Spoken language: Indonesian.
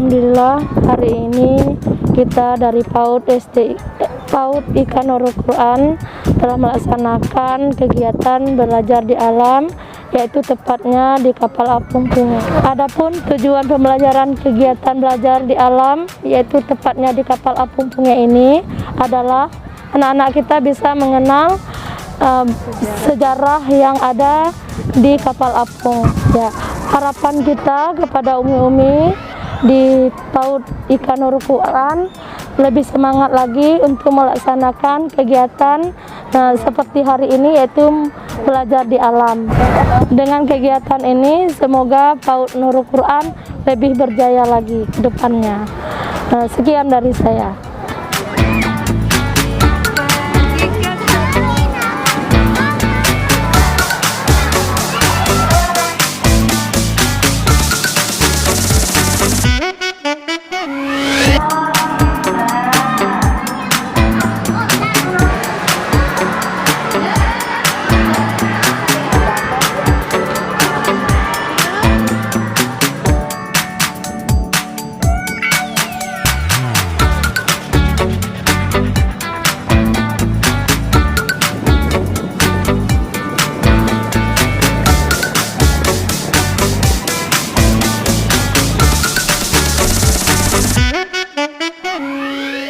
Alhamdulillah, hari ini kita dari PAUD Ikan Nurul Quran telah melaksanakan kegiatan belajar di alam, yaitu tepatnya di kapal apung Punge. Adapun tujuan pembelajaran kegiatan belajar di alam, yaitu tepatnya di kapal apung Punge ini adalah anak-anak kita bisa mengenal sejarah yang ada di kapal apung. Ya, harapan kita kepada umi-umi di PAUD Ikan Nurul Quran lebih semangat lagi untuk melaksanakan kegiatan seperti hari ini, yaitu belajar di alam. Dengan kegiatan ini semoga PAUD Nurul Quran lebih berjaya lagi ke depannya. Sekian dari saya.